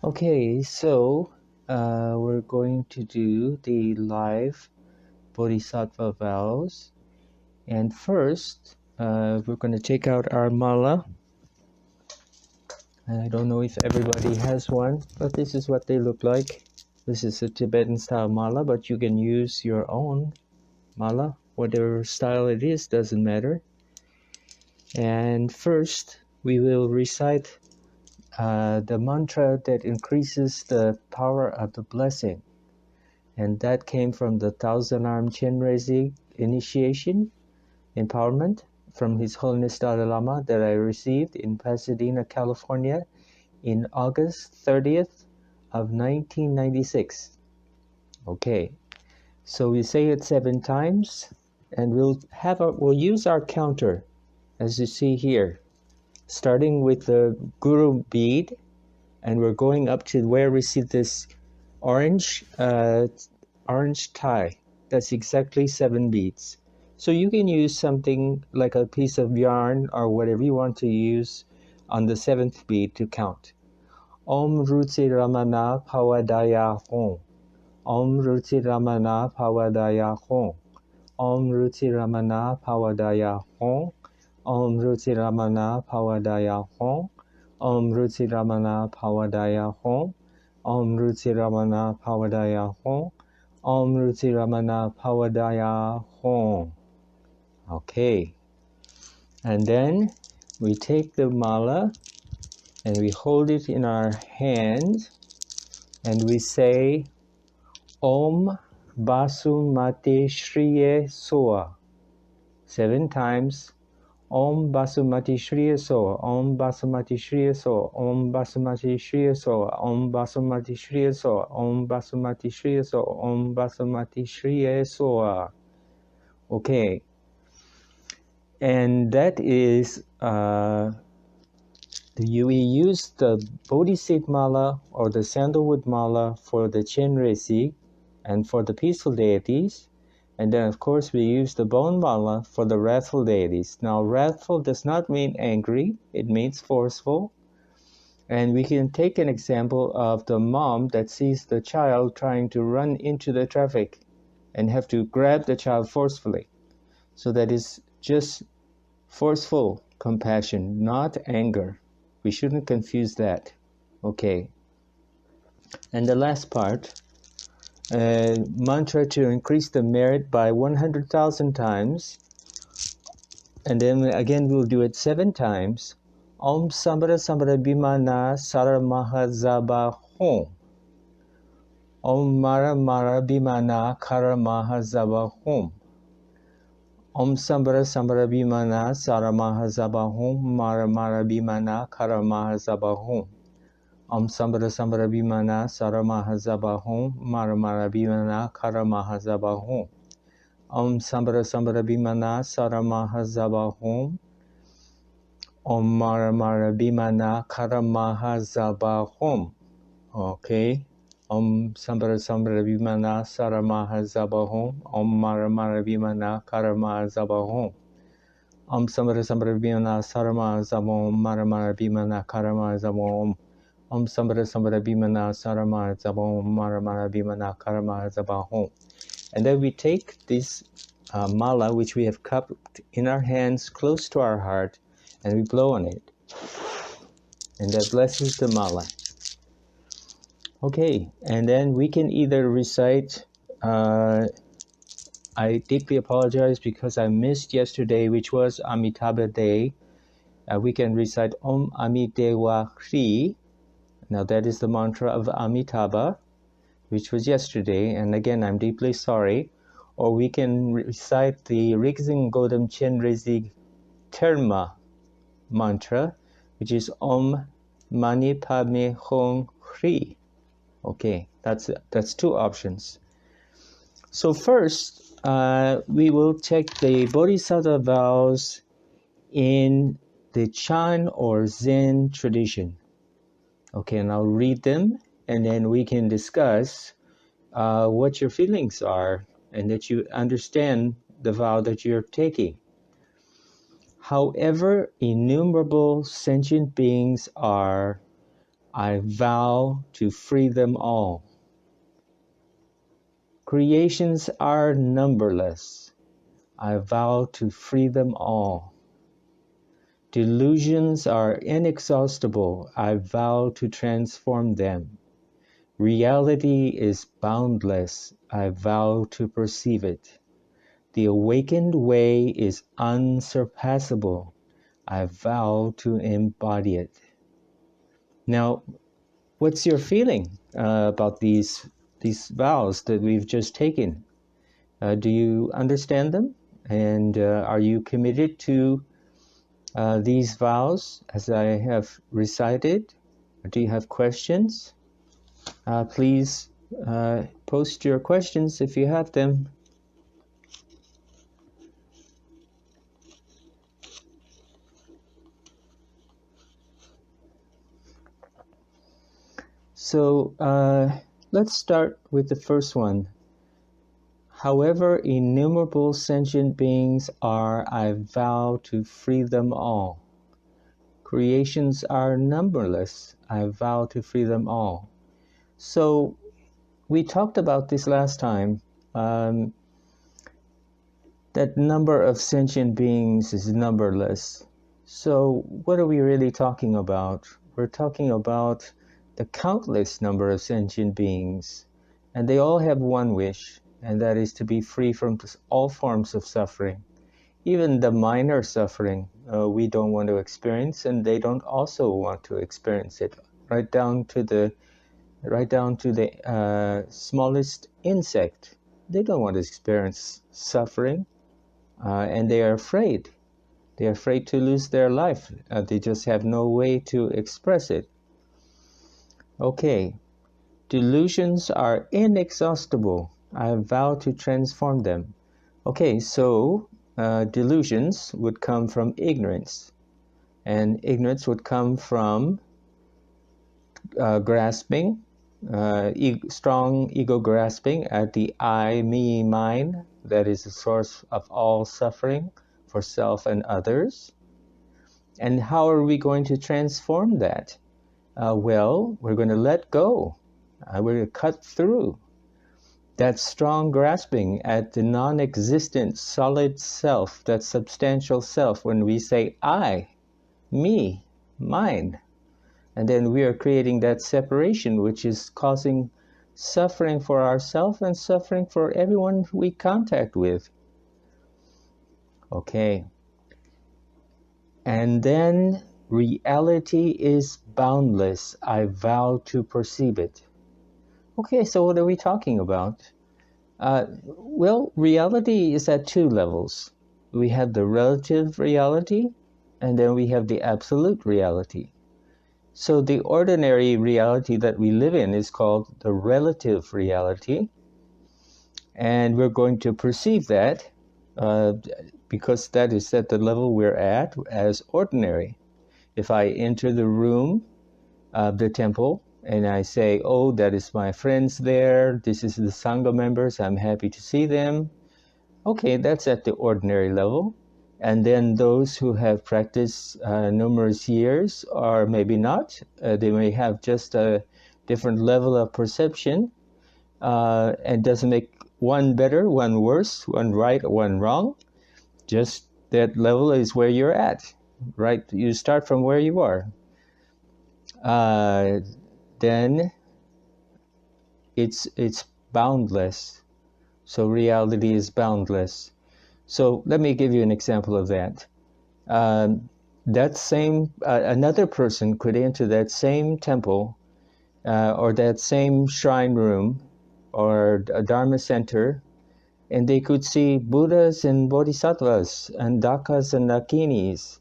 Okay, so we're going to do the live Bodhisattva vows. And first, we're going to take out our mala. I don't know if everybody has one, but this is what they look like. This is a Tibetan style mala, but you can use your own mala. Whatever style it is, doesn't matter. And first, we will recite the mantra that increases the power of the blessing. And that came from the Thousand Arm Chenrezig initiation, empowerment from His Holiness Dalai Lama that I received in Pasadena, California in August 30th of 1996. Okay, so we say it 7 times and we'll use our counter as you see here, starting with the Guru bead, and we're going up to where we see this orange tie. That's exactly 7 beads. So you can use something like a piece of yarn or whatever you want to use on the 7th bead to count. Om Ruti Ramana Pawadaya Hom. Om Ruti Ramana Pawadaya Hom. Om Ruti Ramana Pawadaya Hom. Om Ruti Ramana Pawadaya Hom. Om Ruti Ramana Pawadaya Hom. Om Ruti Ramana Pawadaya Hom. Om Ruti Ramana Pawadaya Hom. Okay. And then we take the mala and we hold it in our hand and we say Om Basumati Shriye Soa 7 times. Om Basumati Shriya Soa, Om Basumati Shriya Soa, Om Basumati Shriya Soa, Om Basumati Shriya Soa, Om Basumati Shriya Soa, Om Basumati Shriya Soa. Okay. And that is, we use the Bodhisattva mala or the sandalwood mala for the Chenrezig and for the peaceful deities. And then, of course, we use the bone mala for the wrathful deities. Now, wrathful does not mean angry. It means forceful. And we can take an example of the mom that sees the child trying to run into the traffic and have to grab the child forcefully. So that is just forceful compassion, not anger. We shouldn't confuse that. Okay. And the last part, mantra to increase the merit by 100,000 times, and then again we'll do it 7 times. Om Sambara Sambara Bimana Saramahazaba Hom. Om Mara Mara Bimana Karamahazaba Hom. Om Sambara Sambara Bimana Saramahazaba Hom. Mara Mara Bimana Karamahazaba Hom. Om Sambara Sambara Bimana Saramahazaba Hom. Mara Mara Bimana Karamahazaba Hom. Om Sambara Sambara Bimana Saramahazaba Hom. Om Mara Mara Bimana Karamahazaba Hom. Okay. Om Sambara Sambara Bimana Saramahazaba Hom. Om Mara Mara Bimana Karamahazaba Hom. Om Sambara Sambara Bimana Saramahazaba Hom. Mara Mara Bimana Karamahazaba Hom. Om Sambara Sambara Bimana Saramahazaba Hom. Mara Mara Bimana Karamahazaba Hom. And then we take this mala, which we have cupped in our hands close to our heart, and we blow on it. And that blesses the mala. Okay, and then we can either recite, I deeply apologize because I missed yesterday, which was Amitabha Day. We can recite Om Amitewa Hri. Now that is the mantra of Amitabha, which was yesterday, and again, I'm deeply sorry. Or we can recite the Rigdzin Goedem Chenrezig Terma mantra, which is Om Mani Padme Hum Hri. Okay, that's 2 options. So first, we will take the Bodhisattva vows in the Chan or Zen tradition. Okay, and I'll read them, and then we can discuss what your feelings are, and that you understand the vow that you're taking. However innumerable sentient beings are, I vow to free them all. Creations are numberless. I vow to free them all. Delusions are inexhaustible. I vow to transform them. Reality is boundless. I vow to perceive it. The awakened way is unsurpassable. I vow to embody it. Now, what's your feeling about these vows that we've just taken? Do you understand them? And are you committed to these vows as I have recited? Do you have questions? Please post your questions if you have them. So let's start with the first one. However innumerable sentient beings are, I vow to free them all. Creations are numberless. I vow to free them all. So we talked about this last time. That number of sentient beings is numberless. So what are we really talking about? We're talking about the countless number of sentient beings. And they all have one wish, and that is to be free from all forms of suffering. Even the minor suffering we don't want to experience, and they don't also want to experience it. Right down to the smallest insect. They don't want to experience suffering, and they are afraid. They are afraid to lose their life. They just have no way to express it. Okay. Delusions are inexhaustible. I vow to transform them. Okay, so delusions would come from ignorance. And ignorance would come from grasping, strong ego grasping at the I, me, mine. That is the source of all suffering for self and others. And how are we going to transform that? Well, we're going to let go. We're going to cut through that strong grasping at the non-existent solid self, that substantial self, when we say I, me, mine. And then we are creating that separation, which is causing suffering for ourselves and suffering for everyone we contact with. Okay. And then reality is boundless. I vow to perceive it. Okay, so what are we talking about? Well, reality is at two levels. We have the relative reality, and then we have the absolute reality. So the ordinary reality that we live in is called the relative reality, and we're going to perceive that because that is at the level we're at as ordinary. If I enter the room of the temple, and I say, oh, that is my friends there, this is the Sangha members, I'm happy to see them. Okay, that's at the ordinary level. And then those who have practiced numerous years, or maybe not, they may have just a different level of perception, and doesn't make one better, one worse, one right, one wrong. Just that level is where you're at, right? You start from where you are. Then it's boundless. So reality is boundless. So let me give you an example of that. That same another person could enter that same temple or that same shrine room or a Dharma center, and they could see Buddhas and Bodhisattvas and Dakas and Dakinis